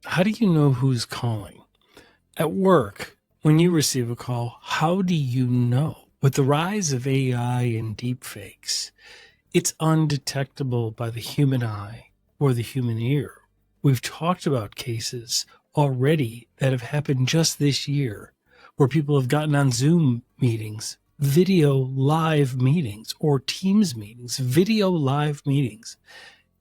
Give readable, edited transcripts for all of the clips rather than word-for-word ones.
how do you know who's calling? At work, when you receive a call, how do you know? With the rise of AI and DeepFakes, it's undetectable by the human eye or the human ear. We've talked about cases already that have happened just this year where people have gotten on Zoom meetings, video live meetings, or Teams meetings, video live meetings,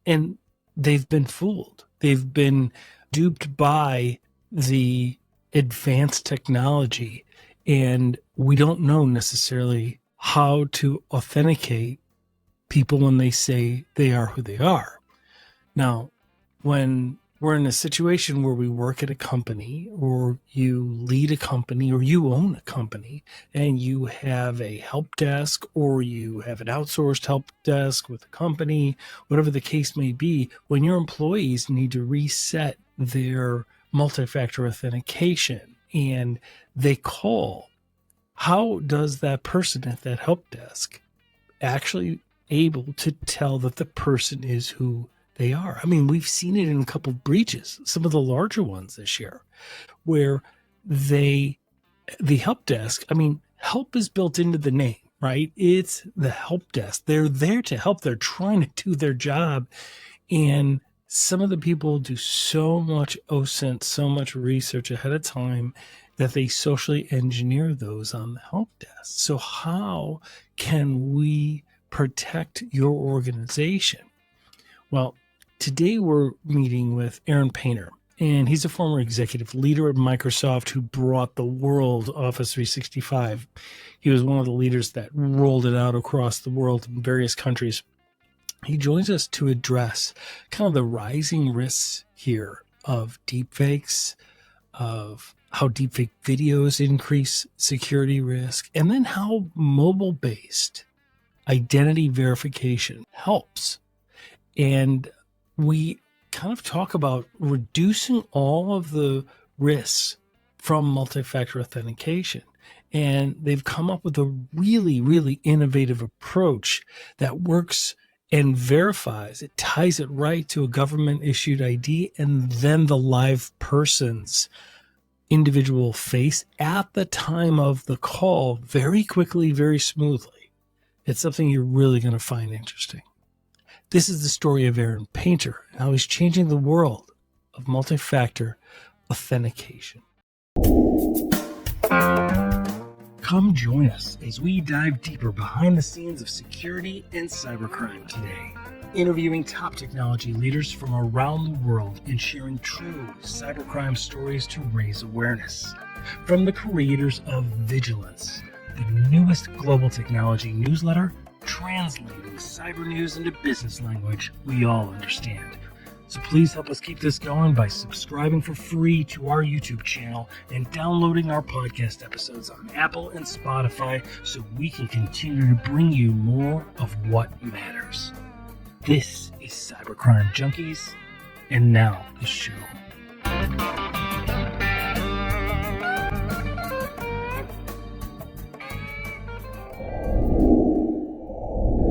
and they've been fooled. They've been duped by the advanced technology, and we don't know necessarily how to authenticate people when they say they are who they are. Now, when we're in a situation where we work at a company, or you lead a company, or you own a company, and you have a help desk, or you have an outsourced help desk with a company, whatever the case may be, when your employees need to reset their multi-factor authentication and they call, how does that person at that help desk actually able to tell that the person is who they are? I mean, we've seen it in a couple of breaches, some of the larger ones this year, where the help desk, I mean, help is built into the name, right? It's the help desk. They're there to help. They're trying to do their job. And some of the people do so much OSINT, so much research ahead of time that they socially engineer those on the help desk. So how can we protect your organization? Well, today we're meeting with Aaron Painter, and he's a former executive leader at Microsoft who brought the world Office 365. He was one of the leaders that rolled it out across the world in various countries. He joins us to address kind of the rising risks here of deepfakes, of how deepfake videos increase security risk, and then how mobile-based identity verification helps. And we kind of talk about reducing all of the risks from multi-factor authentication. And they've come up with a really, really innovative approach that works and verifies. It ties it right to a government-issued ID and then the live person's individual face at the time of the call, very quickly, very smoothly. It's something you're really going to find interesting. This is the story of Aaron Painter and how he's changing the world of multi-factor authentication. Come join us as we dive deeper behind the scenes of security and cybercrime today, interviewing top technology leaders from around the world and sharing true cybercrime stories to raise awareness. From the creators of Vigilance, the newest global technology newsletter, translating cyber news into business language we all understand. So please help us keep this going by subscribing for free to our YouTube channel and downloading our podcast episodes on Apple and Spotify so we can continue to bring you more of what matters. This is Cybercrime Junkies, and now the show.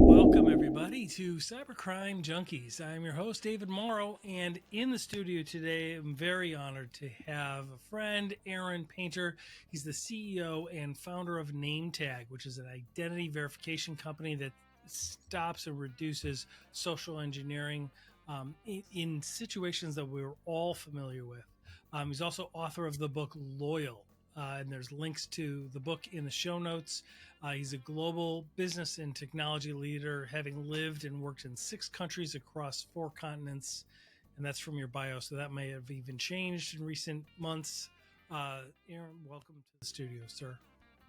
Welcome, everybody, to Cybercrime Junkies. I'm your host, David Morrow, and in the studio today, I'm very honored to have a friend, Aaron Painter. He's the CEO and founder of Nametag, which is an identity verification company that stops and reduces social engineering in situations that we're all familiar with. He's also author of the book Loyal, and there's links to the book in the show notes. He's a global business and technology leader, having lived and worked in 6 countries across 4 continents, and that's from your bio, so that may have even changed in recent months. Aaron, welcome to the studio, sir.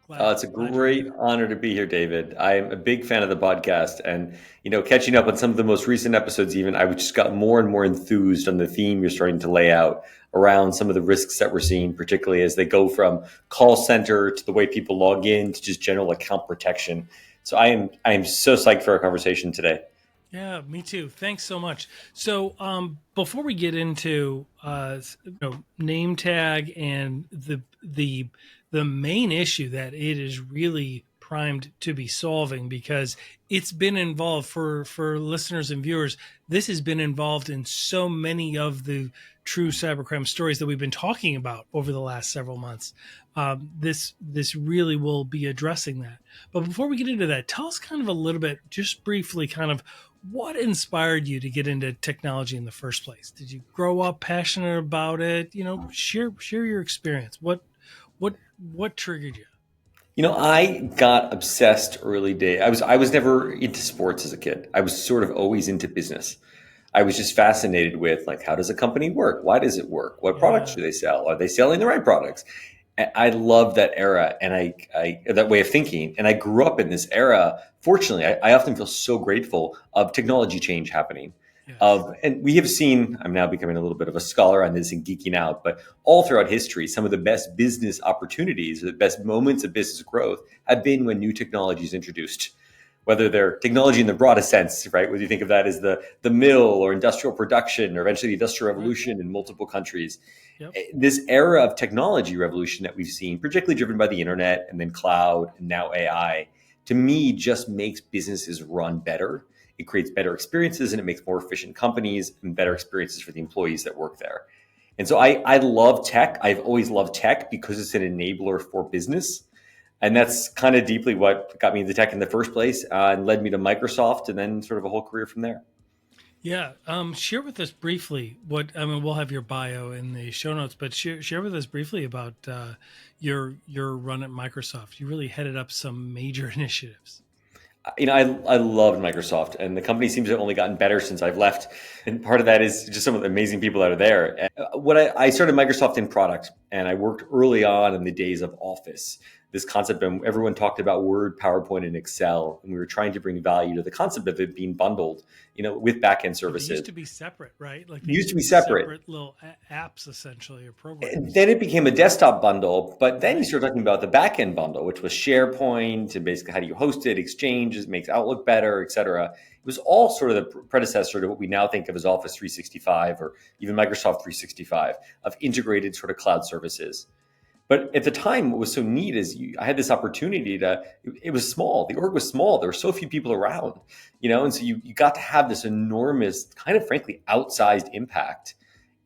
It's a great honor to be here, David. I'm a big fan of the podcast, and catching up on some of the most recent episodes, even I just got more and more enthused on the theme you're starting to lay out around some of the risks that we're seeing, particularly as they go from call center to the way people log in to just general account protection. So I am so psyched for our conversation today. Yeah, me too. Thanks so much. So before we get into name tag and the main issue that it is really primed to be solving, because it's been involved for listeners and viewers. This has been involved in so many of the true cybercrime stories that we've been talking about over the last several months. This really will be addressing that. But before we get into that, tell us kind of a little bit, just briefly, kind of what inspired you to get into technology in the first place. Did you grow up passionate about it? Share your experience. What triggered you? I got obsessed early day. I was never into sports as a kid. I was sort of always into business. I was just fascinated with, like, how does a company work? Why does it work? What products Yeah. do they sell? Are they selling the right products? I love that era, and I that way of thinking. And I grew up in this era. Fortunately, I often feel so grateful of technology change happening. Yes. And we have seen. I'm now becoming a little bit of a scholar on this and geeking out, but all throughout history, some of the best business opportunities, the best moments of business growth, have been when new technology is introduced. Whether they're technology in the broadest sense, right? Whether you think of that as the mill or industrial production, or eventually the industrial Right. revolution in multiple countries, Yep. this era of technology revolution that we've seen, particularly driven by the internet and then cloud and now AI, to me just makes businesses run better. It creates better experiences, and it makes more efficient companies and better experiences for the employees that work there. And so I love tech. I've always loved tech because it's an enabler for business. And that's kind of deeply what got me into tech in the first place, and led me to Microsoft, and then sort of a whole career from there. Yeah. Share with us briefly we'll have your bio in the show notes, but share with us briefly about your run at Microsoft. You really headed up some major initiatives. I loved Microsoft, and the company seems to have only gotten better since I've left. And part of that is just some of the amazing people that are there. And I started Microsoft in product, and I worked early on in the days of Office. This concept, and everyone talked about Word, PowerPoint, and Excel, and we were trying to bring value to the concept of it being bundled, with backend But they services. used to be separate, right? Like It they used used to to be be separate. separate little apps, essentially, or And programs. then it became a desktop bundle, but then you Right. start talking about the backend bundle, which was SharePoint and basically how do you host it, Exchange, it makes Outlook better, et cetera. It was all sort of the predecessor to what we now think of as Office 365 or even Microsoft 365, of integrated sort of cloud services. But at the time, what was so neat is I had this opportunity it was small. The org was small. There were so few people around, and so you got to have this enormous, kind of frankly, outsized impact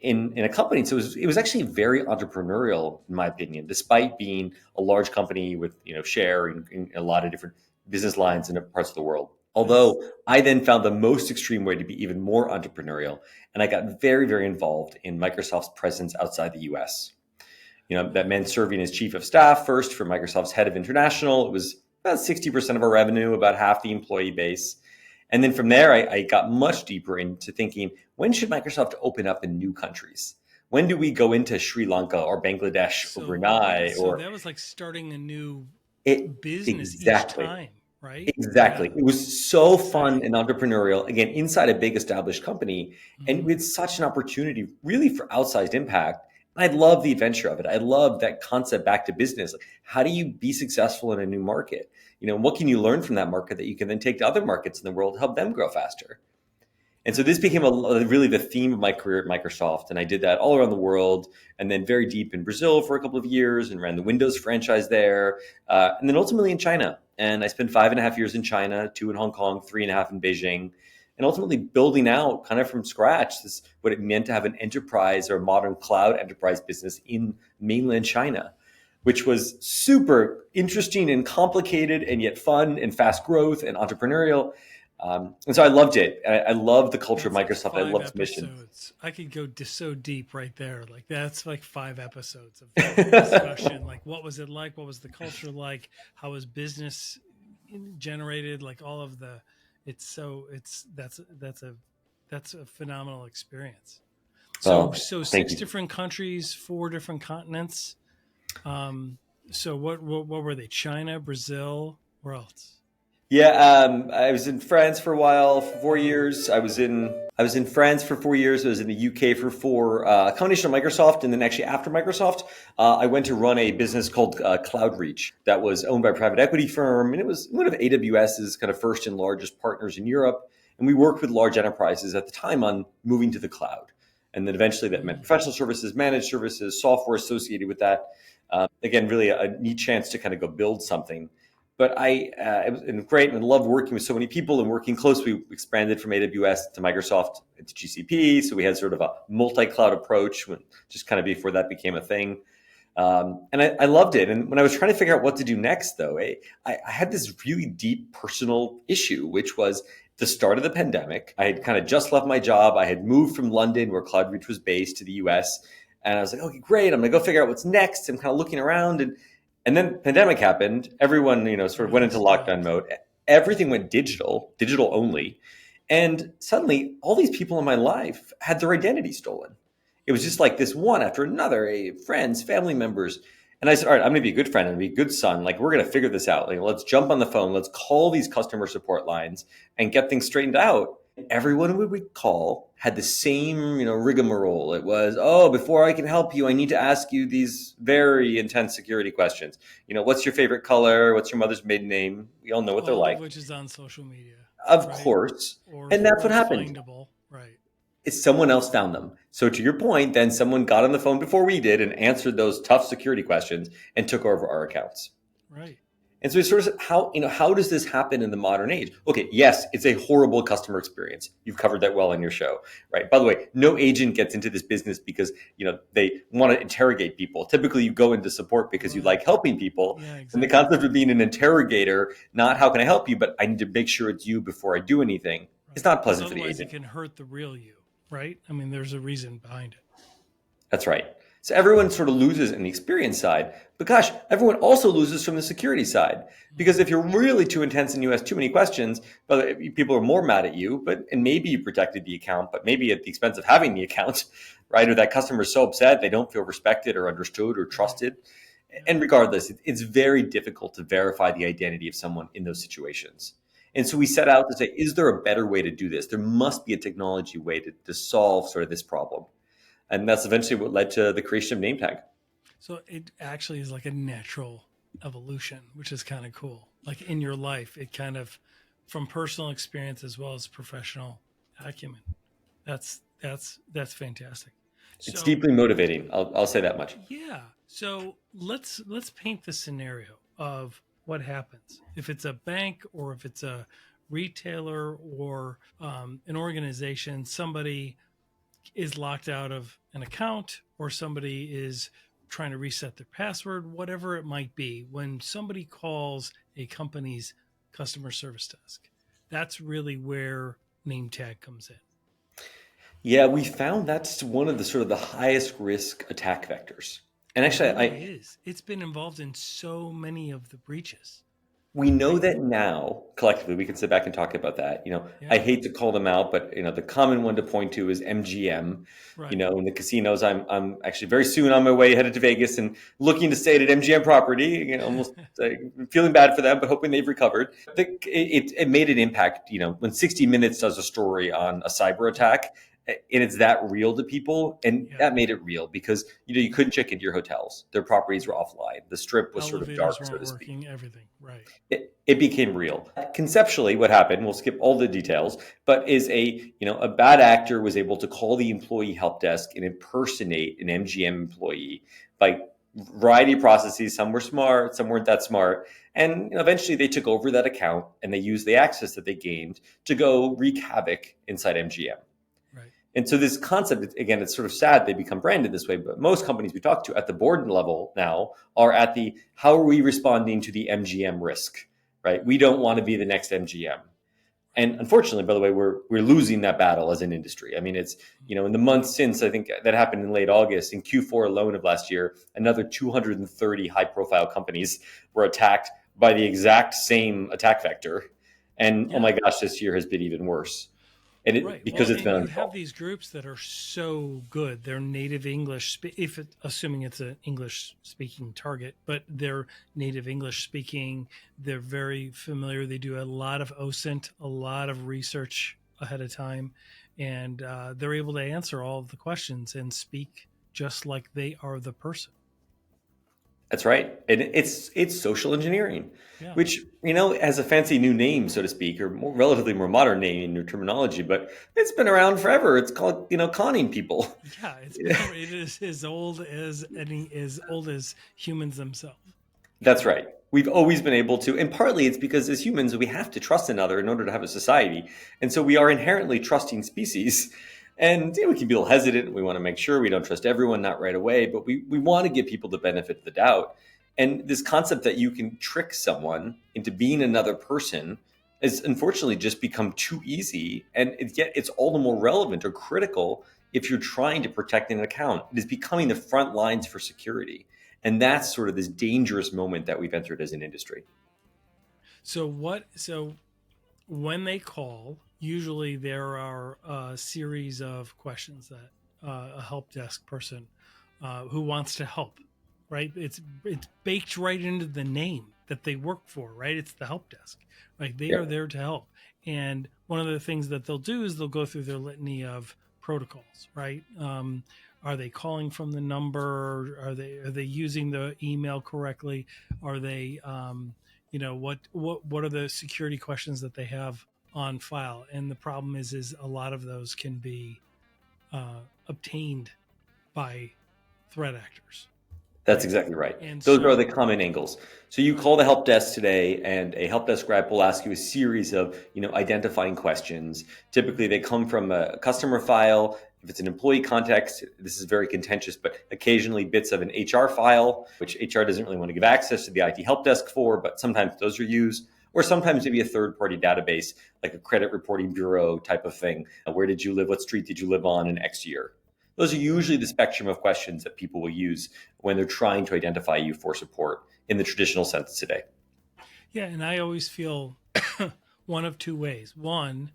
in a company. So it was actually very entrepreneurial, in my opinion, despite being a large company with, share in a lot of different business lines in parts of the world. That's Although I then found the most extreme way to be even more entrepreneurial, and I got very, very involved in Microsoft's presence outside the US. That meant serving as chief of staff first for Microsoft's head of international. It was about 60% of our revenue, about half the employee base. And then from there, I got much deeper into thinking, when should Microsoft open up in new countries? When do we go into Sri Lanka or Bangladesh or Brunei so or that was like starting a new it? business each Exactly. time, right? Exactly. Yeah. It was so That's fun exciting. and entrepreneurial, again, inside a big established company. And Hmm. with such an opportunity, really, for outsized impact. I love the adventure of it. I love that concept back to business. Like, how do you be successful in a new market? What can you learn from that market that you can then take to other markets in the world, help them grow faster? And so this Nice. became really the theme of my career at Microsoft. And I did that all around the world, and then very deep in Brazil for a couple of years and ran the Windows franchise there. And then ultimately in China. And I spent 5.5 years in China, 2 in Hong Kong, 3.5 in Beijing, and ultimately building out kind of from scratch what it meant to have an enterprise or a modern cloud enterprise business in mainland China, which was super interesting and complicated and yet fun and fast growth and entrepreneurial. And so I loved it. I love the culture of That's like Microsoft. I five love its mission. episodes. I could go so deep right there. Like that's like 5 episodes of discussion. Like what was it like? What was the culture like? How was business generated? Like all of the. It's so it's that's a phenomenal experience. So Oh, so thank six you. different countries, 4 different continents. Um, so what were they? China, Brazil, where else? Yeah, I was in France for a while, for four Wow. years. I was in France for 4 years. I was in the UK for four. A combination of Microsoft, and then actually after Microsoft, I went to run a business called CloudReach that was owned by a private equity firm, and it was one of AWS's kind of first and largest partners in Europe. And we worked with large enterprises at the time on moving to the cloud, and then eventually that meant Mm. professional services, managed services, software associated with that. Again, really a neat chance to kind of go build something. But it was great, and I loved working with so many people and working closely. We expanded from AWS to Microsoft into GCP, so we had sort of a multi-cloud approach, just kind of before that became a thing. And I loved it. And when I was trying to figure out what to do next, though, I had this really deep personal issue, which was the start of the pandemic. I had kind of just left my job. I had moved from London, where CloudReach was based, to the US. And I was like, okay, great. I'm going to go figure out what's next. I'm kind of looking around. And then the pandemic happened. Everyone, sort of went into lockdown mode. Everything went digital only. And suddenly, all these people in my life had their identity stolen. It was just like this one after another, friends, family members. And I said, all right, I'm going to be a good friend and be a good son. Like, we're going to figure this out. Like, let's jump on the phone. Let's call these customer support lines and get things straightened out. Everyone we would call had the same, rigmarole. It was, oh, before I can help you, I need to ask you these very intense security questions. What's your favorite color? What's your mother's maiden name? We all know what they're like. Which is on social media. Of course. And that's what happened. Findable. Right. Is someone else found them. So to your point, then someone got on the phone before we did and answered those tough security questions and took over our accounts. Right. And so it's sort of how does this happen in the modern age? Okay, yes, it's a horrible customer experience. You've covered that well in your show, right? By the way, no agent gets into this business because, they want to interrogate people. Typically you go into support because you like helping people. Yeah, exactly. And the concept of being an interrogator, not how can I help you, but I need to make sure it's you before I do anything. Right. It's not pleasant for the agent. Otherwise it can hurt the real you. Right? I mean, there's a reason behind it. That's right. So everyone sort of loses in the experience side, but gosh, everyone also loses from the security side. Because if you're really too intense and you ask too many questions, people are more mad at you, and maybe you protected the account, but maybe at the expense of having the account, right? Or that customer is so upset, they don't feel respected or understood or trusted. And regardless, it's very difficult to verify the identity of someone in those situations. And so we set out to say, is there a better way to do this? There must be a technology way to solve sort of this problem. And that's eventually what led to the creation of Nametag. So it actually is like a natural evolution, which is kind of cool. Like in your life, it kind of, from personal experience as well as professional acumen. That's fantastic. It's deeply motivating. I'll say that much. Yeah. So let's paint the scenario of what happens if it's a bank or if it's a retailer or an organization. Somebody is locked out of an account or somebody is trying to reset their password, whatever it might be. When somebody calls a company's customer service desk, that's really where Nametag comes in. Yeah, we found that's one of the sort of the highest risk attack vectors. And actually, it's been involved in so many of the breaches. We know that now, collectively, we can sit back and talk about that. I hate to call them out, but the common one to point to is MGM. Right. In the casinos, I'm actually very soon on my way headed to Vegas and looking to stay at an MGM property. Almost feeling bad for them, but hoping they've recovered. It made an impact. When 60 Minutes does a story on a cyber attack, and it's that real to people, and that made it real because you couldn't check into your hotels; their properties were offline. The strip was sort of dark, so to speak. Everything, right? It became real. Conceptually, what happened? We'll skip all the details, but is a bad actor was able to call the employee help desk and impersonate an MGM employee by variety of processes. Some were smart, some weren't that smart, and eventually they took over that account and they used the access that they gained to go wreak havoc inside MGM. And so this concept, again, it's sort of sad they become branded this way, but most companies we talk to at the board level now are at the, how are we responding to the MGM risk, right? We don't want to be the next MGM. And unfortunately, by the way, we're losing that battle as an industry. I mean, it's, in the months since, I think that happened in late August, in Q4 alone of last year, another 230 high profile companies were attacked by the exact same attack vector. And oh my gosh, this year has been even worse. And because it's been, you have these groups that are so good. They're native English, assuming it's an English speaking target, but they're native English speaking. They're very familiar. They do a lot of OSINT, a lot of research ahead of time, and they're able to answer all of the questions and speak just like they are the person. That's right. And it's social engineering, which, has a fancy new name, so to speak, or relatively more modern name in your terminology, but it's been around forever. It's called, conning people. Yeah, it is as old as humans themselves. That's right. We've always been able to, and partly it's because as humans, we have to trust another in order to have a society. And so we are inherently trusting species. And we can be a little hesitant. We want to make sure we don't trust everyone, not right away, but we want to give people the benefit of the doubt. And this concept that you can trick someone into being another person has unfortunately just become too easy. And yet it's all the more relevant or critical if you're trying to protect an account. It is becoming the front lines for security. And that's sort of this dangerous moment that we've entered as an industry. So when they call, usually there are a series of questions that a help desk person who wants to help, right? It's baked right into the name that they work for, right? It's the help desk, right? They are Yeah. there to help. And one of the things that they'll do is they'll go through their litany of protocols, right? Are they calling from the number? Are they using the email correctly? Are they what are the security questions that they have on file? And the problem is a lot of those can be obtained by threat actors, That's right? exactly right. And Those are so the common angles. So you call the help desk today, and a help desk rep will ask you a series of, identifying questions. Typically, they come from a customer file. If it's an employee context, this is very contentious, but occasionally bits of an HR file, which HR doesn't really want to give access to the IT help desk for, but sometimes those are used. Or sometimes maybe a third-party database, like a credit reporting bureau type of thing. Where did you live? What street did you live on in X year? Those are usually the spectrum of questions that people will use when they're trying to identify you for support in the traditional sense today. yeah, and I always feel one of two ways. One,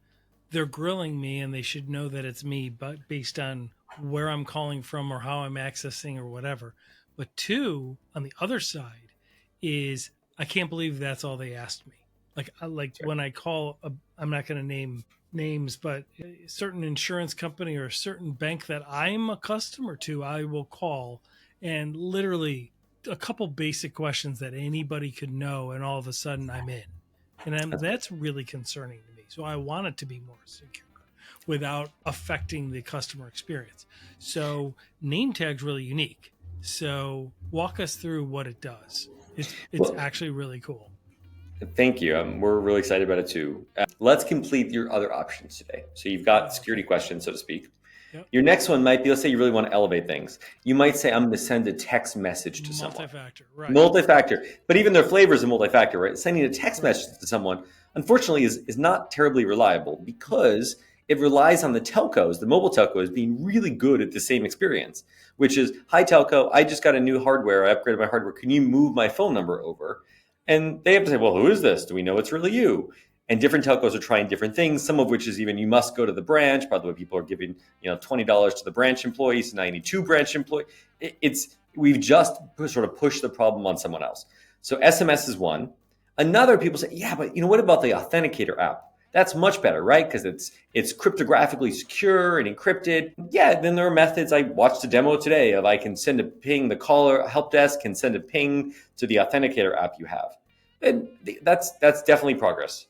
they're grilling me and they should know that it's me, but based on where I'm calling from or how I'm accessing or whatever. But two, on the other side, is I can't believe that's all they asked me. Like when I call, I'm not going to name names, but a certain insurance company or a certain bank that I'm a customer to, I will call and literally a couple basic questions that anybody could know, and all of a sudden I'm in, and that's really concerning to me. So I want it to be more secure without affecting the customer experience. So Nametag's really unique. So walk us through what it does. It's Well, actually really cool. thank you. We're really excited about it too. Let's complete your other options today. So you've got security Okay. questions, so to speak. Yep. Your next one might be, let's say you really want to elevate things. You might say, I'm going to send a text message to someone. Multi-factor. Right. Multi-factor. But even their flavors of multi-factor, right? Sending a text Right. message to someone, unfortunately, is not terribly reliable because it relies on the telcos, the mobile telcos, being really good at the same experience, which is, hi, telco, I just got a new hardware. I upgraded my hardware. Can you move my phone number over? And they have to say, well, who is this? Do we know it's really you? And different telcos are trying different things, some of which is even you must go to the branch. By the way, people are giving $20 to the branch employees. So now you need two branch employees. It's we've just sort of pushed the problem on someone else. So SMS is one. Another, people say, yeah, but what about the Authenticator app? That's much better, right? Because it's cryptographically secure and encrypted. Yeah, then there are methods. I watched a demo today of I can send a ping, the caller help desk can send a ping to the Authenticator app you have. And that's definitely progress.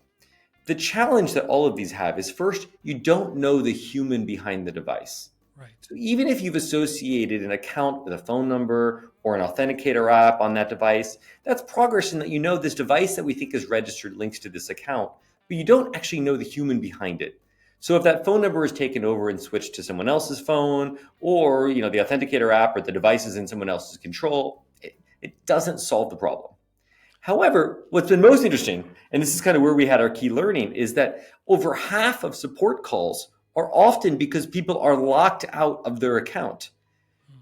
The challenge that all of these have is, first, you don't know the human behind the device. Right. So even if you've associated an account with a phone number or an authenticator app on that device, that's progress in that you know this device that we think is registered links to this account, but you don't actually know the human behind it. So if that phone number is taken over and switched to someone else's phone, or the authenticator app or the device is in someone else's control, it doesn't solve the problem. However, what's been most interesting, and this is kind of where we had our key learning, is that over half of support calls are often because people are locked out of their account.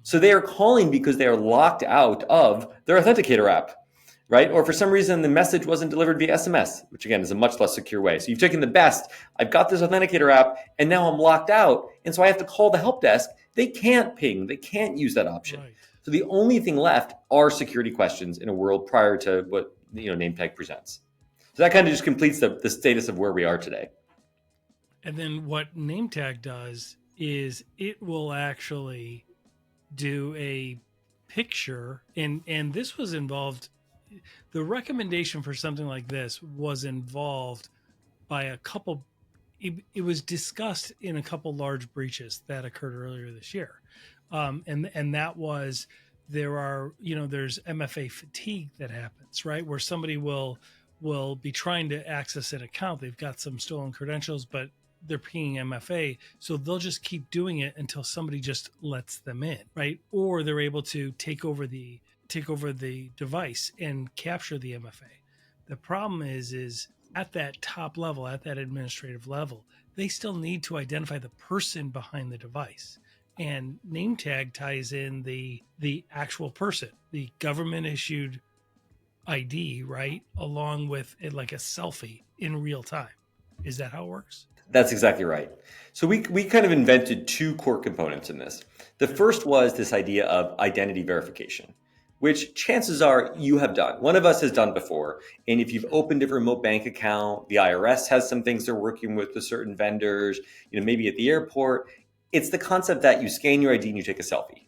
So they are calling because they are locked out of their authenticator app, right? Or for some reason, the message wasn't delivered via SMS, which again is a much less secure way. So you've taken the best. I've got this authenticator app, and now I'm locked out. And so I have to call the help desk. They can't ping. They can't use that option. Right. So the only thing left are security questions in a world prior to what Nametag presents. So that kind of just completes the status of where we are today. And then what Nametag does is it will actually do a picture, and this was involved. The recommendation for something like this was involved by a couple. It was discussed in a couple large breaches that occurred earlier this year, and that was there's MFA fatigue that happens, right? Where somebody will be trying to access an account. They've got some stolen credentials, but they're pinging MFA. So they'll just keep doing it until somebody just lets them in, right? Or they're able to take over the device and capture the MFA. The problem is at that top level, at that administrative level, they still need to identify the person behind the device. And name tag ties in the actual person, the government issued ID, right? Along with it, like a selfie in real time. Is that how it works? That's exactly right. So we kind of invented two core components in this. The first was this idea of identity verification, which chances are you have done. One of us has done before. And if you've opened a remote bank account, the IRS has some things they're working with certain vendors, maybe at the airport. It's the concept that you scan your ID and you take a selfie.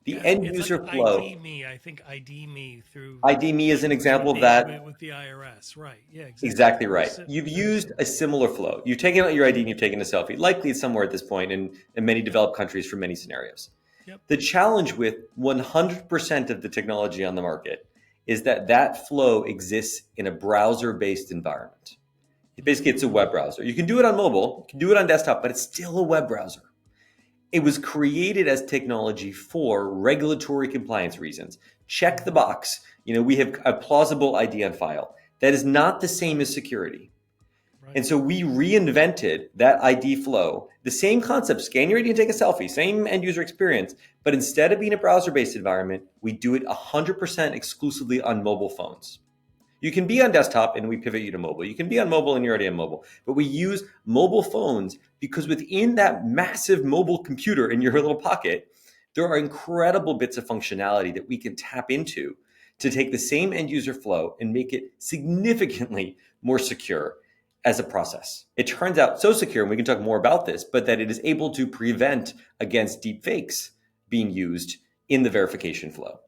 The end user like flow. ID me. I think ID me through ID me is an example of that. With the IRS, right? Yeah, Exactly right. You've used a similar flow. You've taken out your ID and you've taken a selfie. Likely it's somewhere at this point in many developed countries for many scenarios. Yep. The challenge with 100% of the technology on the market is that flow exists in a browser-based environment. Basically, it's a web browser. You can do it on mobile, you can do it on desktop, but it's still a web browser. It was created as technology for regulatory compliance reasons. Check the box. We have a plausible ID on file. That is not the same as security. Right. And so we reinvented that ID flow. The same concept, scan your ID and take a selfie, same end user experience, but instead of being a browser-based environment, we do it 100% exclusively on mobile phones. You can be on desktop and we pivot you to mobile. You can be on mobile and you're already on mobile. But we use mobile phones because within that massive mobile computer in your little pocket, there are incredible bits of functionality that we can tap into to take the same end user flow and make it significantly more secure as a process. It turns out so secure, and we can talk more about this, but that it is able to prevent against deep fakes being used in the verification flow.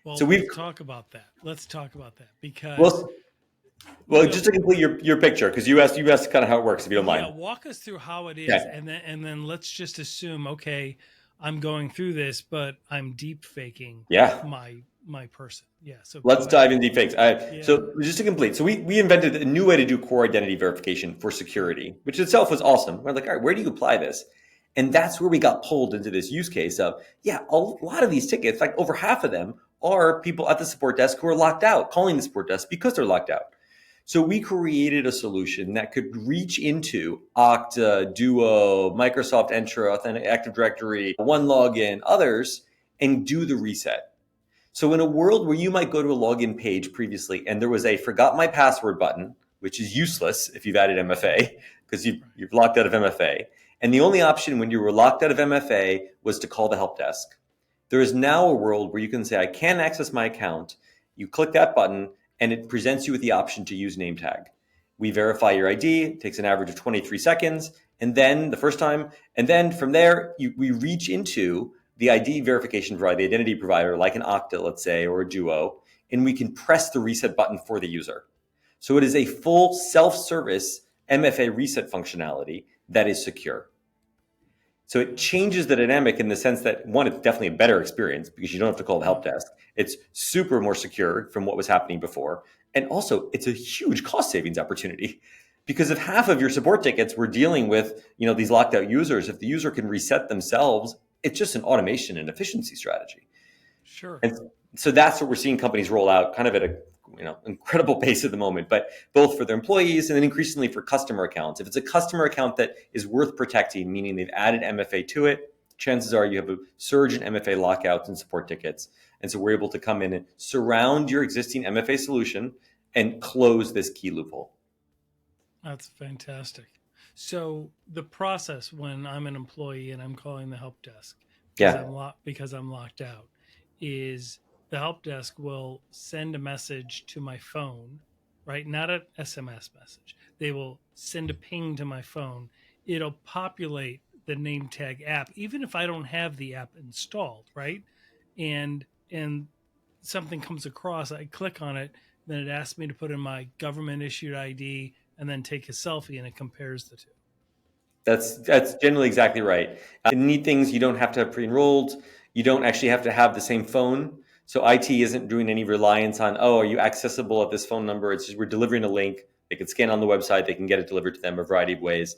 Well, so let's talk about that. Because just to complete your picture, because you asked kind of how it works, if you don't mind. Yeah, walk us through how it is, okay. and then let's just assume, okay, I'm going through this, but I'm deep faking my person. Yeah. So let's dive into deep fakes. So just to complete, so we invented a new way to do core identity verification for security, which itself was awesome. We're like, all right, where do you apply this? And that's where we got pulled into this use case of, a lot of these tickets, like over half of them, are people at the support desk who are locked out, calling the support desk because they're locked out. So we created a solution that could reach into Okta, Duo, Microsoft Entra, Active Directory, OneLogin, others, and do the reset. So in a world where you might go to a login page previously and there was a forgot my password button, which is useless if you've added MFA because you've locked out of MFA. And the only option when you were locked out of MFA was to call the help desk. There is now a world where you can say, I can't access my account. You click that button and it presents you with the option to use name tag. We verify your ID. It takes an average of 23 seconds. And then the first time, and then from there, we reach into the ID verification provider, the identity provider, like an Okta, let's say, or a Duo, and we can press the reset button for the user. So it is a full self-service MFA reset functionality that is secure. So it changes the dynamic in the sense that, one, it's definitely a better experience because you don't have to call the help desk. It's super more secure from what was happening before. And also, it's a huge cost savings opportunity because if half of your support tickets were dealing with, these locked out users, if the user can reset themselves, it's just an automation and efficiency strategy. Sure. And so that's what we're seeing companies roll out kind of at a incredible pace at the moment, but both for their employees and then increasingly for customer accounts. If it's a customer account that is worth protecting, meaning they've added MFA to it, chances are you have a surge in MFA lockouts and support tickets. And so we're able to come in and surround your existing MFA solution and close this key loophole. That's fantastic. So the process when I'm an employee and I'm calling the help desk because I'm locked out is the help desk will send a message to my phone, right? Not an SMS message. They will send a ping to my phone. It'll populate the name tag app, even if I don't have the app installed, right? And something comes across, I click on it, then it asks me to put in my government issued ID and then take a selfie, and it compares the two. That's generally exactly right. The neat things, you don't have to have pre-enrolled. You don't actually have to have the same phone. So IT isn't doing any reliance on, oh, are you accessible at this phone number? It's just we're delivering a link. They can scan on the website. They can get it delivered to them a variety of ways.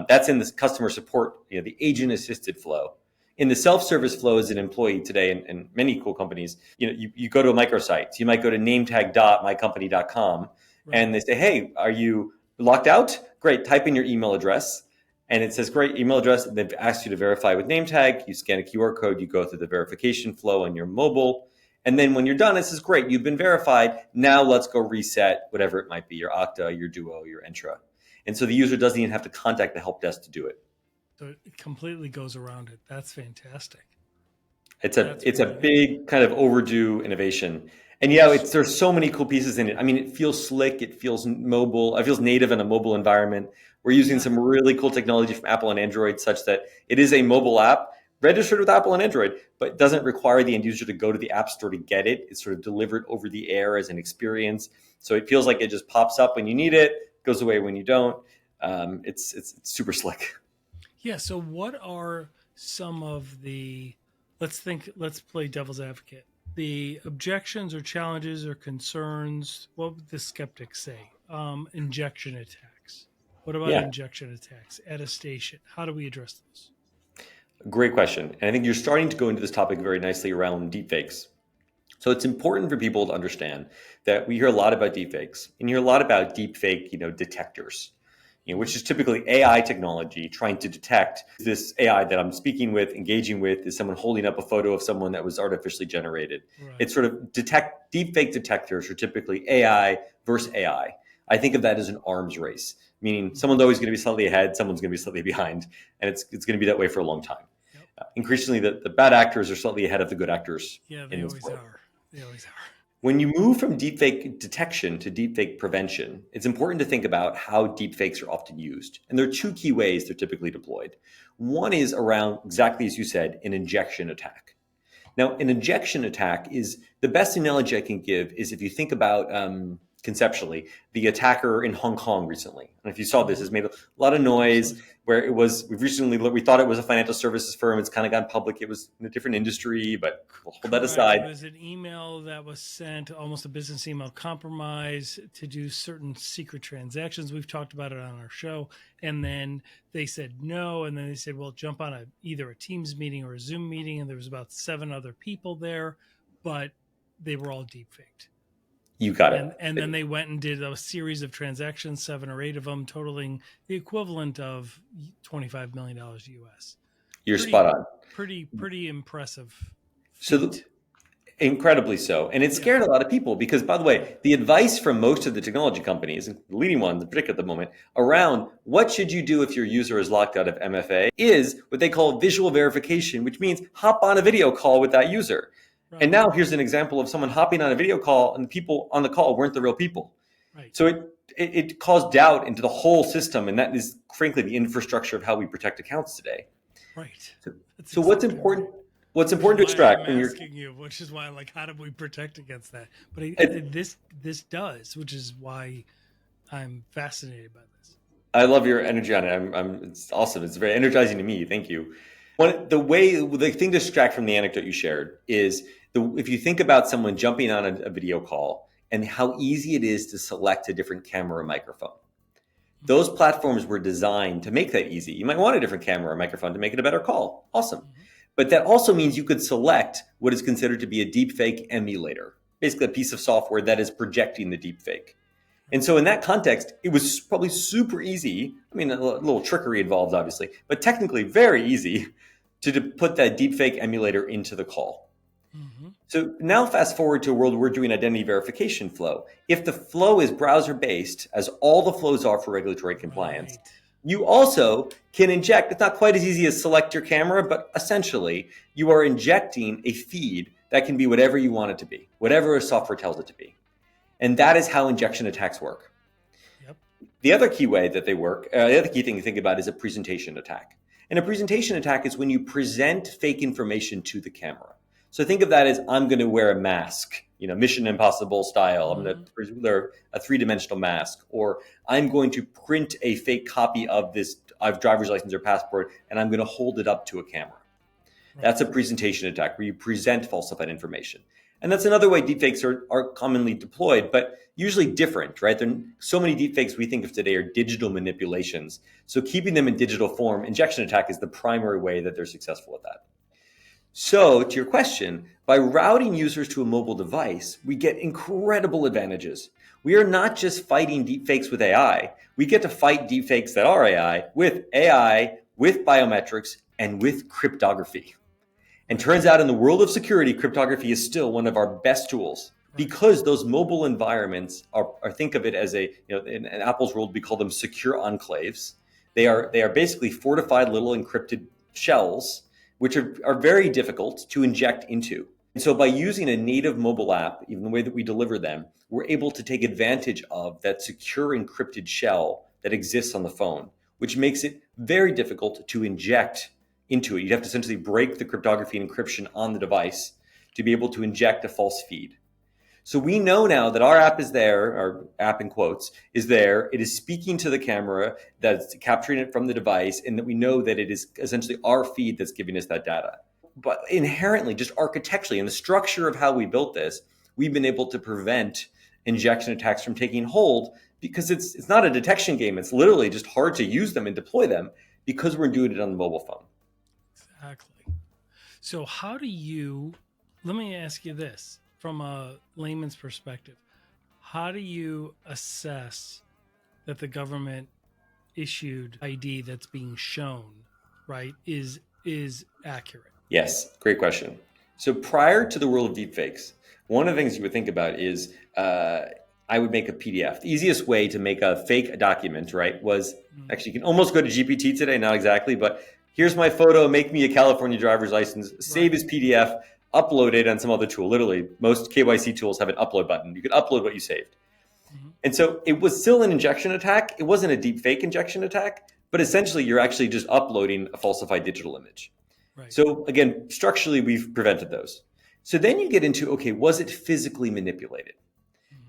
That's in this customer support, the agent assisted flow. In the self-service flow as an employee today, and many cool companies, you go to a microsite. So you might go to nametag.mycompany.com, and they say, hey, are you locked out? Great, type in your email address. And it says, great, email address. They've asked you to verify with Nametag. You scan a QR code. You go through the verification flow on your mobile. And then when you're done, it says, great, you've been verified. Now let's go reset whatever it might be, your Okta, your Duo, your Entra. And so the user doesn't even have to contact the help desk to do it. So it completely goes around it. That's fantastic. It's a big kind of overdue innovation. And there's so many cool pieces in it. I mean, it feels slick. It feels mobile. It feels native in a mobile environment. We're using some really cool technology from Apple and Android such that it is a mobile app registered with Apple and Android, but doesn't require the end user to go to the App Store to get it. It's sort of delivered over the air as an experience. So it feels like it just pops up when you need it, goes away when you don't. It's super slick. Yeah. So what are some of the, let's play devil's advocate. The objections or challenges or concerns, what would the skeptics say? Injection attacks. What about injection attacks? Attestation. How do we address those? Great question. And I think you're starting to go into this topic very nicely around deepfakes. So it's important for people to understand that we hear a lot about deepfakes, and you hear a lot about deepfake, detectors, which is typically AI technology trying to detect this AI that I'm speaking with, engaging with, is someone holding up a photo of someone that was artificially generated. Right. It's sort of deepfake detectors are typically AI versus AI. I think of that as an arms race, meaning someone's always going to be slightly ahead, someone's going to be slightly behind, and it's going to be that way for a long time. Yep. Increasingly, the bad actors are slightly ahead of the good actors. Yeah, they always are. They always are. When you move from deepfake detection to deepfake prevention, it's important to think about how deepfakes are often used. And there are two key ways they're typically deployed. One is around, exactly as you said, an injection attack. Now, an injection attack is, the best analogy I can give is if you think about conceptually, the attacker in Hong Kong recently. And if you saw this, has made a lot of noise where we thought it was a financial services firm. It's kind of gone public. It was in a different industry, but we'll hold that aside. It was an email that was sent, almost a business email compromise to do certain secret transactions. We've talked about it on our show. And then they said no. And then they said, well, jump on either a Teams meeting or a Zoom meeting. And there was about 7 other people there, but they were all deepfaked. You got it. And then they went and did a series of transactions, 7 or 8 of them, totaling the equivalent of $25 million US. You're spot on. Pretty impressive. So incredibly so. And it scared a lot of people because, by the way, the advice from most of the technology companies, the leading ones in particular at the moment, around what should you do if your user is locked out of MFA is what they call visual verification, which means hop on a video call with that user. Right. And now here's an example of someone hopping on a video call and the people on the call weren't the real people. Right. So it caused doubt into the whole system. And that is, frankly, the infrastructure of how we protect accounts today. Right. So what's important? What's important to extract when you're asking you, which is why, how do we protect against that? But this does, which is why I'm fascinated by this. I love your energy on it. It's awesome. It's very energizing to me. Thank you. The thing to extract from the anecdote you shared is if you think about someone jumping on a video call and how easy it is to select a different camera or microphone. Those platforms were designed to make that easy. You might want a different camera or microphone to make it a better call. Awesome. Mm-hmm. But that also means you could select what is considered to be a deepfake emulator, basically a piece of software that is projecting the deepfake. And so in that context, it was probably super easy. I mean, a little trickery involved, obviously, but technically very easy to put that deepfake emulator into the call. Mm-hmm. So now fast forward to a world where we're doing identity verification flow. If the flow is browser-based, as all the flows are for regulatory compliance, you also can inject, it's not quite as easy as select your camera, but essentially you are injecting a feed that can be whatever you want it to be, whatever a software tells it to be. And that is how injection attacks work. Yep. The other key way that they work, the other key thing to think about is a presentation attack. And a presentation attack is when you present fake information to the camera. So think of that as I'm going to wear a mask, Mission Impossible style. I'm going to wear a 3-dimensional mask, or I'm going to print a fake copy of this driver's license or passport, and I'm going to hold it up to a camera. That's a presentation attack where you present falsified information. And that's another way deepfakes are commonly deployed, but usually different, right? So many deepfakes we think of today are digital manipulations. So keeping them in digital form, injection attack is the primary way that they're successful at that. So to your question, by routing users to a mobile device, we get incredible advantages. We are not just fighting deepfakes with AI. We get to fight deepfakes that are AI, with biometrics, and with cryptography. And turns out in the world of security, cryptography is still one of our best tools because those mobile environments are think of it as in Apple's world, we call them secure enclaves. They are basically fortified little encrypted shells, which are very difficult to inject into. And so by using a native mobile app, even the way that we deliver them, we're able to take advantage of that secure encrypted shell that exists on the phone, which makes it very difficult to inject into it. You'd have to essentially break the cryptography and encryption on the device to be able to inject a false feed. So we know now that our app is there, our app in quotes, is there. It is speaking to the camera that's capturing it from the device, and that we know that it is essentially our feed that's giving us that data. But inherently, just architecturally, in the structure of how we built this, we've been able to prevent injection attacks from taking hold because it's not a detection game. It's literally just hard to use them and deploy them because we're doing it on the mobile phone. Exactly. So let me ask you this from a layman's perspective. How do you assess that the government issued ID that's being shown, right, is accurate? Yes, great question. So prior to the world of deepfakes, one of the things you would think about is I would make a PDF. The easiest way to make a fake document, right, was actually you can almost go to GPT today, not exactly, but here's my photo, make me a California driver's license, save as PDF, upload it on some other tool. Literally, most KYC tools have an upload button. You could upload what you saved. And so it was still an injection attack. It wasn't a deepfake injection attack, but essentially you're actually just uploading a falsified digital image. Right. So again, structurally, we've prevented those. So then you get into, okay, was it physically manipulated?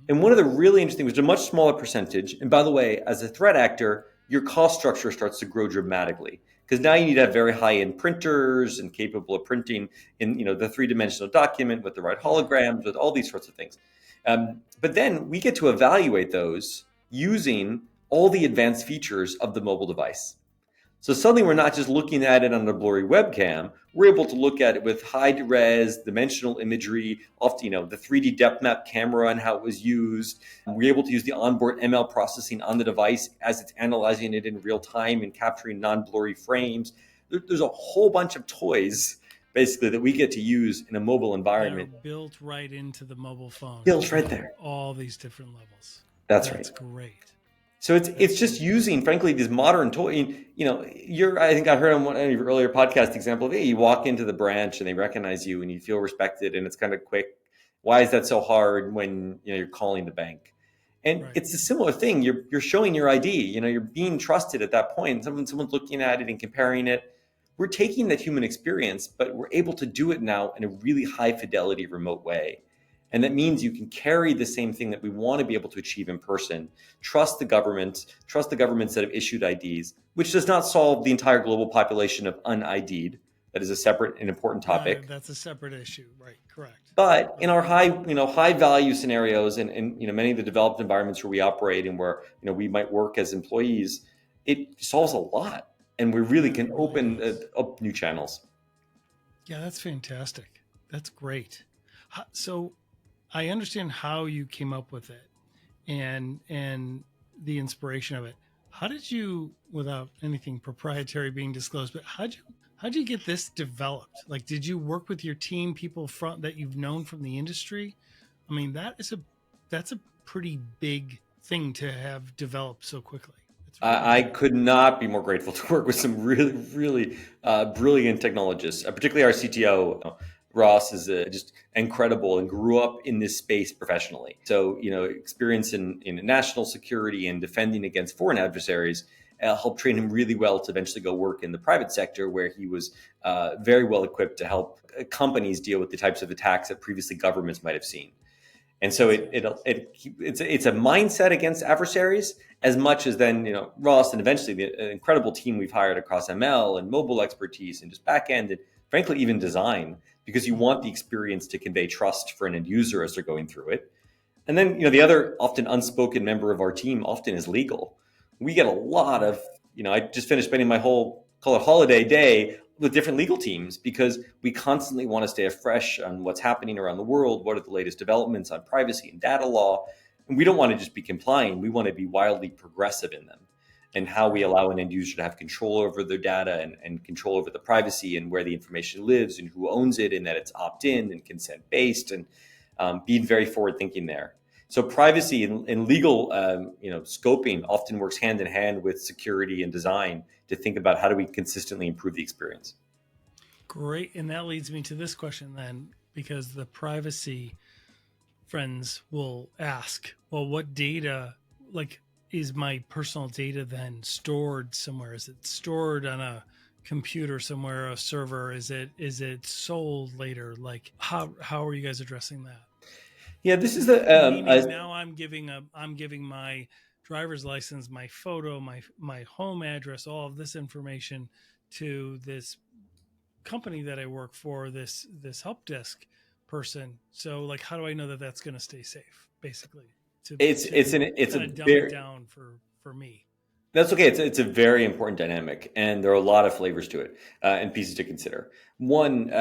And one of the really interesting was a much smaller percentage. And by the way, as a threat actor, your cost structure starts to grow dramatically because now you need to have very high-end printers and capable of printing in the three-dimensional document with the right holograms, with all these sorts of things. But then we get to evaluate those using all the advanced features of the mobile device. So suddenly we're not just looking at it on a blurry webcam. We're able to look at it with high-res dimensional imagery, often the 3D depth map camera and how it was used. We're able to use the onboard ML processing on the device as it's analyzing it in real time and capturing non-blurry frames. There's a whole bunch of toys basically that we get to use in a mobile environment. They're built right into the mobile phone. Built right there. All these different levels. That's right. That's great. So it's just using, frankly, these modern toys. I think I heard on one of your earlier podcast example of, hey, you walk into the branch and they recognize you and you feel respected and it's kind of quick. Why is that so hard when you're calling the bank? And It's a similar thing. You're showing your ID. You're being trusted at that point. Someone's looking at it and comparing it. We're taking that human experience, but we're able to do it now in a really high fidelity remote way. And that means you can carry the same thing that we want to be able to achieve in person. Trust the governments that have issued IDs, which does not solve the entire global population of un-ID'd. That is a separate and important topic. That's a separate issue, right? Correct. But in our high value scenarios and many of the developed environments where we operate and where we might work as employees, it solves a lot, and we really can open up new channels. Yeah, that's fantastic. That's great. So I understand how you came up with it and the inspiration of it. How did you, without anything proprietary being disclosed, but how'd you get this developed? Like, did you work with your team, people that you've known from the industry? I mean, that's a pretty big thing to have developed so quickly. I could not be more grateful to work with some really, really brilliant technologists, particularly our CTO. Ross is just incredible and grew up in this space professionally. So, experience in national security and defending against foreign adversaries helped train him really well to eventually go work in the private sector, where he was very well equipped to help companies deal with the types of attacks that previously governments might have seen. And so it's a mindset against adversaries as much as then, Ross and eventually the incredible team we've hired across ML and mobile expertise and just back end and frankly even design, because you want the experience to convey trust for an end user as they're going through it. And then, the other often unspoken member of our team often is legal. We get a lot of, I just finished spending my whole, call it holiday day, with different legal teams, because we constantly want to stay fresh on what's happening around the world. What are the latest developments on privacy and data law? And we don't want to just be complying. We want to be wildly progressive in them, and how we allow an end user to have control over their data and control over the privacy and where the information lives and who owns it, and that it's opt-in and consent-based, and being very forward-thinking there. So privacy and legal, scoping often works hand in hand with security and design to think about how do we consistently improve the experience. Great. And that leads me to this question then, because the privacy friends will ask, well, what data, is my personal data then stored somewhere? Is it stored on a computer somewhere, a server? Is it sold later? How are you guys addressing that? Yeah, this is now I'm giving my driver's license, my photo, my home address, all of this information to this company that I work for, this help desk person. So how do I know that that's going to stay safe? Basically, it's a dumb it down for me. That's okay. It's a very important dynamic, and there are a lot of flavors to it and pieces to consider. One,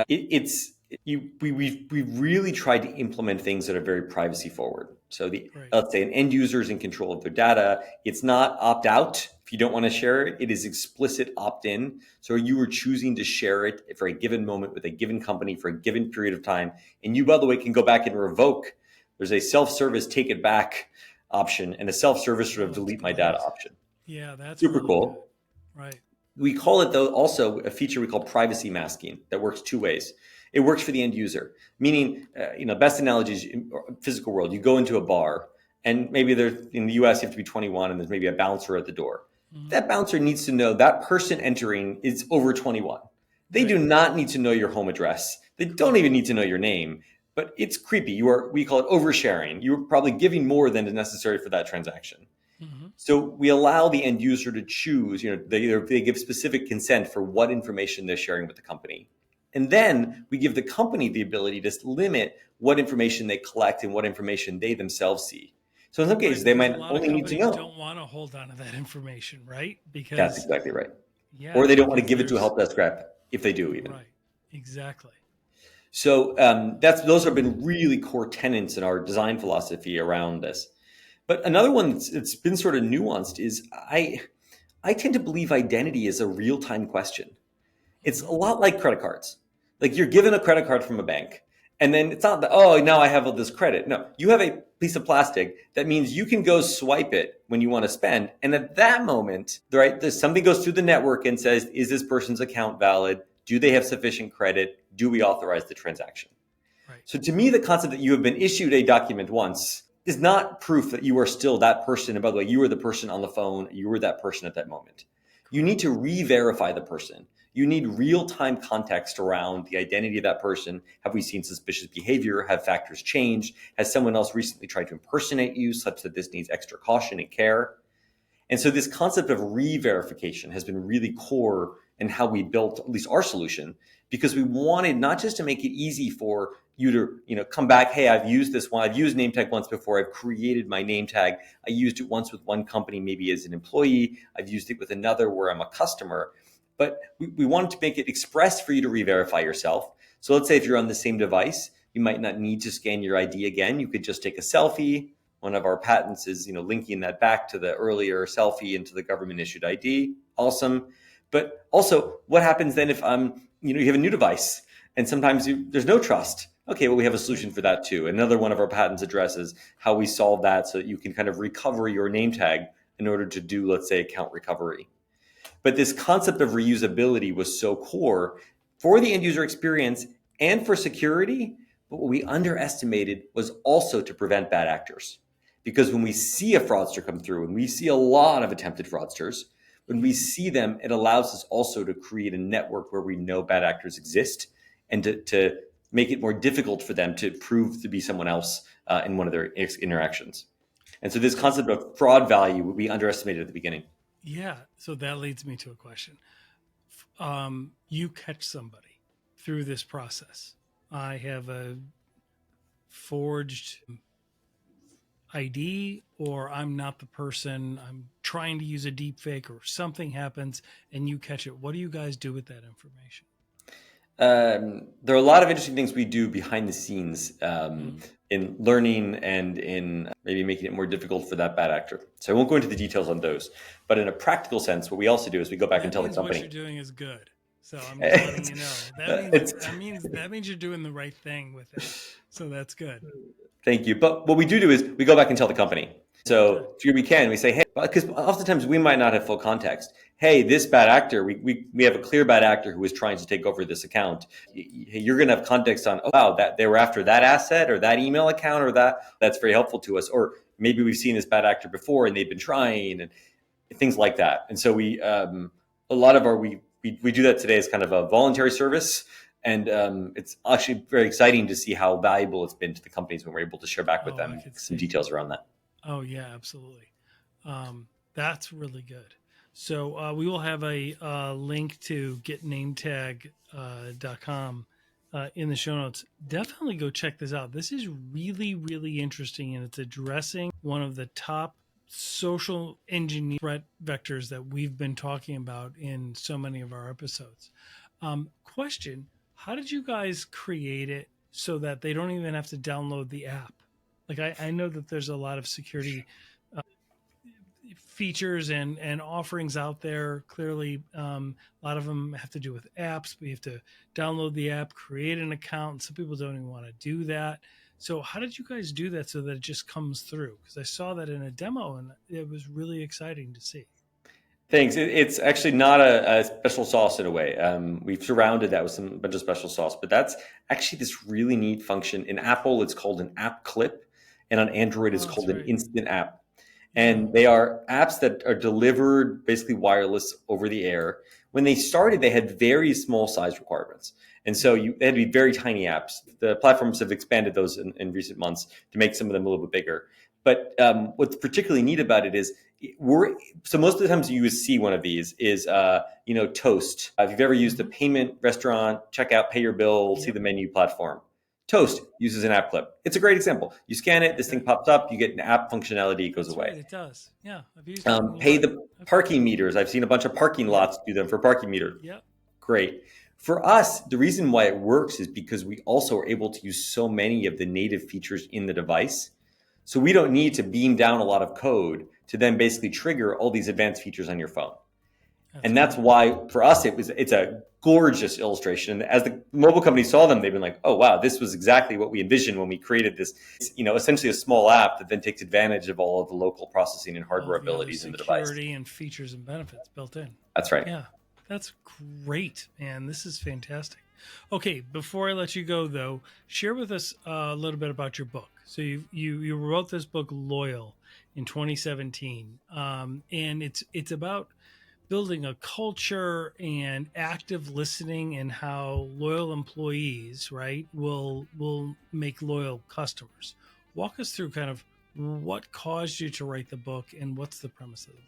we've really tried to implement things that are very privacy forward. So let's say an end user is in control of their data. It's not opt out if you don't want to share it. It is explicit opt in. So you are choosing to share it for a given moment with a given company for a given period of time. And you, by the way, can go back and revoke. There's a self-service take it back option and a self-service sort of delete my data option. Yeah, that's super really cool. Good. Right. We call it, though, also a feature we call privacy masking that works two ways. It works for the end user, meaning, best analogy is in physical world. You go into a bar, and maybe in the US, you have to be 21, and there's maybe a bouncer at the door. Mm-hmm. That bouncer needs to know that person entering is over 21. They do not need to know your home address. They don't even need to know your name, but it's creepy. We call it oversharing. You're probably giving more than is necessary for that transaction. Mm-hmm. So we allow the end user to choose, they give specific consent for what information they're sharing with the company. And then we give the company the ability to limit what information they collect and what information they themselves see. So in some cases, they might only need to know. Don't want to hold on to that information, right? Because that's exactly right. Yeah, or they don't want to give it to a help desk rep if they do even. Right. Exactly. So those have been really core tenets in our design philosophy around this. But another one that's been sort of nuanced is I tend to believe identity is a real-time question. It's a lot like credit cards. You're given a credit card from a bank, and then it's not that, now I have all this credit. No, you have a piece of plastic that means you can go swipe it when you want to spend. And at that moment, right, something goes through the network and says, is this person's account valid? Do they have sufficient credit? Do we authorize the transaction? Right. So to me, the concept that you have been issued a document once is not proof that you are still that person. And by the way, you were the person on the phone. You were that person at that moment. You need to re-verify the person. You need real-time context around the identity of that person. Have we seen suspicious behavior? Have factors changed? Has someone else recently tried to impersonate you such that this needs extra caution and care? And so this concept of re-verification has been really core in how we built at least our solution, because we wanted not just to make it easy for you to come back, hey, I've used this one. I've used Nametag once before. I've created my name tag. I used it once with one company, maybe as an employee. I've used it with another where I'm a customer. But we wanted to make it express for you to re-verify yourself. So let's say if you're on the same device, you might not need to scan your ID again. You could just take a selfie. One of our patents is, linking that back to the earlier selfie into the government issued ID. Awesome. But also, what happens then if you have a new device and sometimes there's no trust? Okay, well, we have a solution for that too. Another one of our patents addresses how we solve that so that you can kind of recover your name tag in order to do, let's say, account recovery. But this concept of reusability was so core for the end user experience and for security. But what we underestimated was also to prevent bad actors. Because when we see a fraudster come through, and we see a lot of attempted fraudsters, when we see them, it allows us also to create a network where we know bad actors exist and to make it more difficult for them to prove to be someone else in one of their interactions. And so this concept of fraud value we underestimated at the beginning. Yeah. So that leads me to a question. You catch somebody through this process. I have a forged ID, or I'm not the person, I'm trying to use a deep fake, or something happens and you catch it. What do you guys do with that information? There are a lot of interesting things we do behind the scenes in learning and in maybe making it more difficult for that bad actor. So I won't go into the details on those, but in a practical sense, what we also do is we go back and tell the company. What you're doing is good. So I'm just letting you know. That means you're doing the right thing with it. So that's good. Thank you. But what we do is we go back and tell the company. So here we can, we say, hey, because oftentimes we might not have full context. Hey, this bad actor, we have a clear bad actor who is trying to take over this account. You're going to have context on, oh, wow, that they were after that asset or that email account or that's very helpful to us. Or maybe we've seen this bad actor before and they've been trying and things like that. And so we do that today as kind of a voluntary service. And it's actually very exciting to see how valuable it's been to the companies when we're able to share back with them some details around that. Oh, yeah, absolutely. That's really good. So we will have a link to getnametag.com in the show notes. Definitely go check this out. This is really, really interesting, and it's addressing one of the top social engineering threat vectors that we've been talking about in so many of our episodes. Question, how did you guys create it so that they don't even have to download the app? Like I know that there's a lot of security features and offerings out there. Clearly, a lot of them have to do with apps, but you have to download the app, create an account. Some people don't even want to do that. So how did you guys do that so that it just comes through? Because I saw that in a demo and it was really exciting to see. Thanks. It's actually not a special sauce in a way. We've surrounded that with a bunch of special sauce, but that's actually this really neat function. In Apple, it's called an app clip, and on Android, it's called an instant app. And they are apps that are delivered basically wireless over the air. When they started, they had very small size requirements. And so they had to be very tiny apps. The platforms have expanded those in recent months to make some of them a little bit bigger. But what's particularly neat about it is so most of the times you see one of these is Toast. If you've ever used a payment restaurant, checkout, pay your bill, see the menu platform. Toast uses an app clip. It's a great example. You scan it, this thing pops up, you get an app functionality, it goes away. Right, it does. Yeah, I've used it. Pay the parking meters. I've seen a bunch of parking lots do them for parking meter. Yep. Great. For us, the reason why it works is because we also are able to use so many of the native features in the device. So we don't need to beam down a lot of code to then basically trigger all these advanced features on your phone. That's why for us it's a gorgeous illustration. As the mobile companies saw them, they've been like, oh wow, this was exactly what we envisioned when we created this, essentially a small app that then takes advantage of all of the local processing and hardware abilities in the device. Security and features and benefits built in. That's right. Yeah, that's great, man. This is fantastic. Okay, before I let you go though, share with us a little bit about your book. So you wrote this book, Loyal, in 2017, and it's about building a culture and active listening and how loyal employees, right, will make loyal customers. Walk us through kind of what caused you to write the book and what's the premise of the book.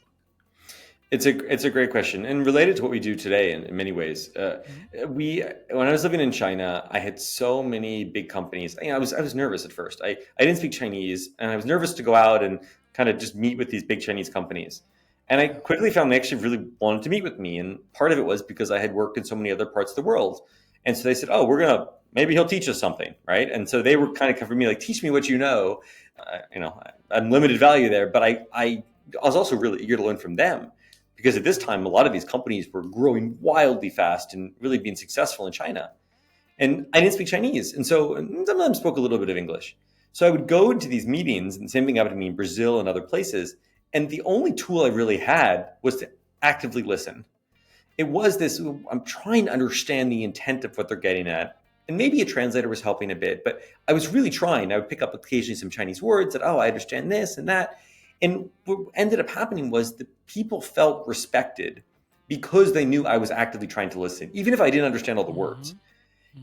It's a great question, and related to what we do today in many ways. When I was living in China, I had so many big companies. I was nervous at first. I didn't speak Chinese, and I was nervous to go out and kind of just meet with these big Chinese companies. And I quickly found they actually really wanted to meet with me. And part of it was because I had worked in so many other parts of the world. And so they said, oh, maybe he'll teach us something, right? And so they were kind of covering me like, teach me what you know. Unlimited value there. But I was also really eager to learn from them. Because at this time, a lot of these companies were growing wildly fast and really being successful in China. And I didn't speak Chinese. And so some of them spoke a little bit of English. So I would go into these meetings, and the same thing happened to me in Brazil and other places. And the only tool I really had was to actively listen. It was this, I'm trying to understand the intent of what they're getting at. And maybe a translator was helping a bit, but I was really trying. I would pick up occasionally some Chinese words that, I understand this and that. And what ended up happening was the people felt respected because they knew I was actively trying to listen, even if I didn't understand all the words.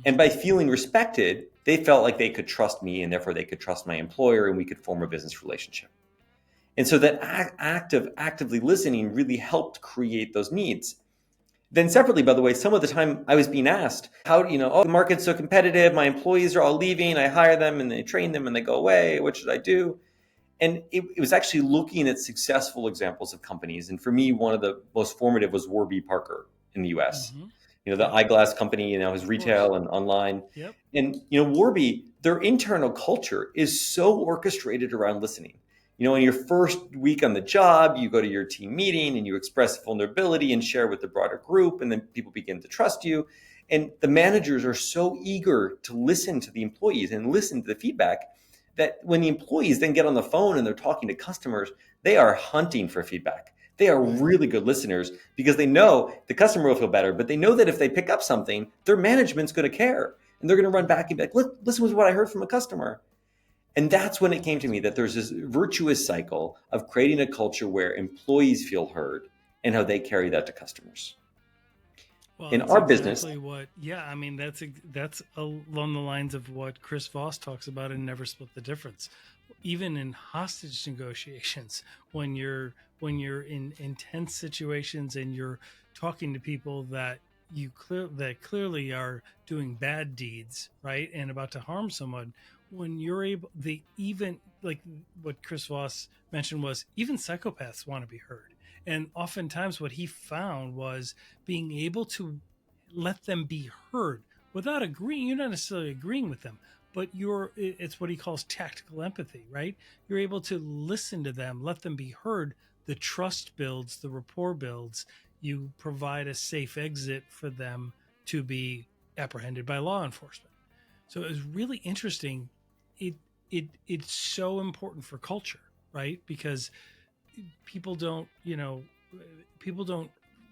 And by feeling respected, they felt like they could trust me, and therefore they could trust my employer, and we could form a business relationship. And so that act of actively listening really helped create those needs. Then separately, by the way, some of the time I was being asked, how, oh, the market's so competitive, my employees are all leaving, I hire them and they train them and they go away, what should I do? And it was actually looking at successful examples of companies. And for me, one of the most formative was Warby Parker in the US. The eyeglass company, is retail and online. Yep. And, Warby, their internal culture is so orchestrated around listening. In your first week on the job, you go to your team meeting and you express vulnerability and share with the broader group, and then people begin to trust you. And the managers are so eager to listen to the employees and listen to the feedback that when the employees then get on the phone and they're talking to customers, they are hunting for feedback. They are really good listeners because they know the customer will feel better, but they know that if they pick up something, their management's going to care. And they're going to run back and be like, look, listen to what I heard from a customer. And that's when it came to me that there's this virtuous cycle of creating a culture where employees feel heard and how they carry that to customers. Well, in our business. That's along the lines of what Chris Voss talks about in Never Split the Difference. Even in hostage negotiations, when you're in intense situations and you're talking to people that clearly are doing bad deeds, right, and about to harm someone, when you're able, even like what Chris Voss mentioned was even psychopaths want to be heard. And oftentimes what he found was being able to let them be heard without agreeing. You're not necessarily agreeing with them, but it's what he calls tactical empathy, right? You're able to listen to them, let them be heard. The trust builds, the rapport builds. You provide a safe exit for them to be apprehended by law enforcement. So it was really interesting. It's so important for culture, right? Because people don't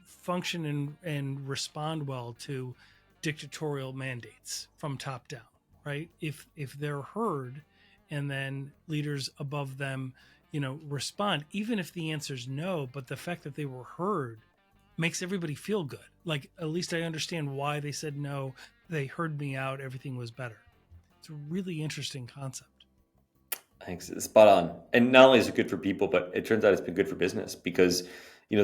function and respond well to dictatorial mandates from top down, right? If they're heard and then leaders above them, respond, even if the answer is no, but the fact that they were heard makes everybody feel good. Like, at least I understand why they said no. They heard me out. Everything was better. It's a really interesting concept. Thanks. Spot on. And not only is it good for people, but it turns out it's been good for business because,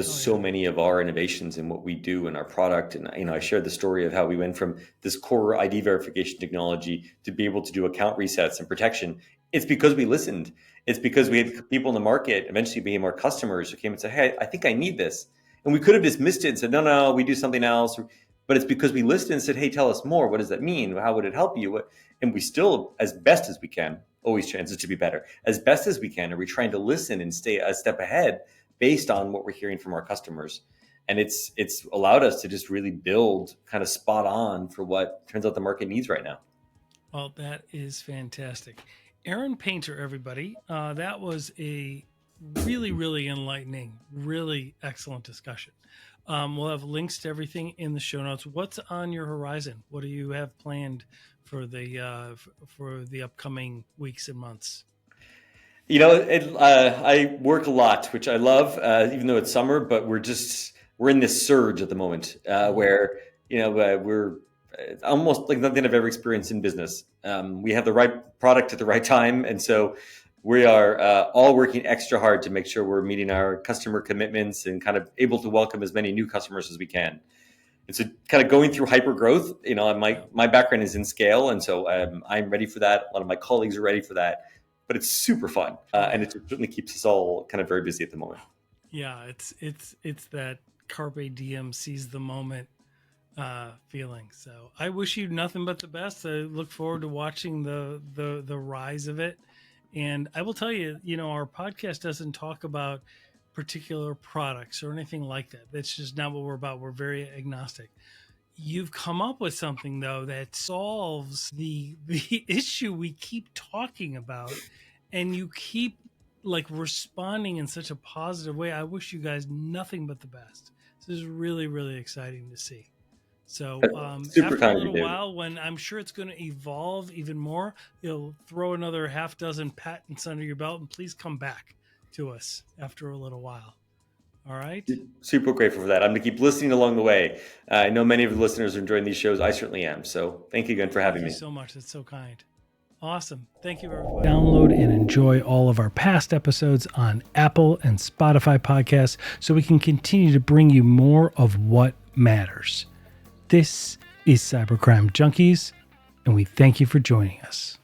so many of our innovations in what we do in our product. And, I shared the story of how we went from this core ID verification technology to be able to do account resets and protection. It's because we listened. It's because we had people in the market eventually became our customers who came and said, hey, I think I need this. And we could have dismissed it and said, no, we do something else. But it's because we listened and said, hey, tell us more. What does that mean? How would it help you? And we still, as best as we can, always chances to be better. As best as we can, are we trying to listen and stay a step ahead based on what we're hearing from our customers? And it's allowed us to just really build kind of spot on for what turns out the market needs right now. Well, that is fantastic. Aaron Painter, everybody. That was a really, really enlightening, really excellent discussion. We'll have links to everything in the show notes. What's on your horizon? What do you have planned for the upcoming weeks and months? I work a lot, which I love, even though it's summer. But we're in this surge at the moment where we're almost like nothing I've ever experienced in business. We have the right product at the right time, and so we are all working extra hard to make sure we're meeting our customer commitments and kind of able to welcome as many new customers as we can. It's kind of going through hyper growth. My background is in scale, and so I'm ready for that. A lot of my colleagues are ready for that, but it's super fun, and it certainly keeps us all kind of very busy at the moment. Yeah, it's that carpe diem, seize the moment feeling. So I wish you nothing but the best. I look forward to watching the rise of it. And I will tell you, our podcast doesn't talk about particular products or anything like that. That's just not what we're about. We're very agnostic. You've come up with something, though, that solves the issue we keep talking about, and you keep responding in such a positive way. I wish you guys nothing but the best. This is really, really exciting to see. So after a little while, when I'm sure it's going to evolve even more, you'll throw another half dozen patents under your belt, and please come back to us after a little while. All right. Super grateful for that. I'm going to keep listening along the way. I know many of the listeners are enjoying these shows. I certainly am. So thank you again for having me. Thank you so much. That's so kind. Awesome. Thank you, everybody. Download and enjoy all of our past episodes on Apple and Spotify podcasts so we can continue to bring you more of what matters. This is Cybercrime Junkies, and we thank you for joining us.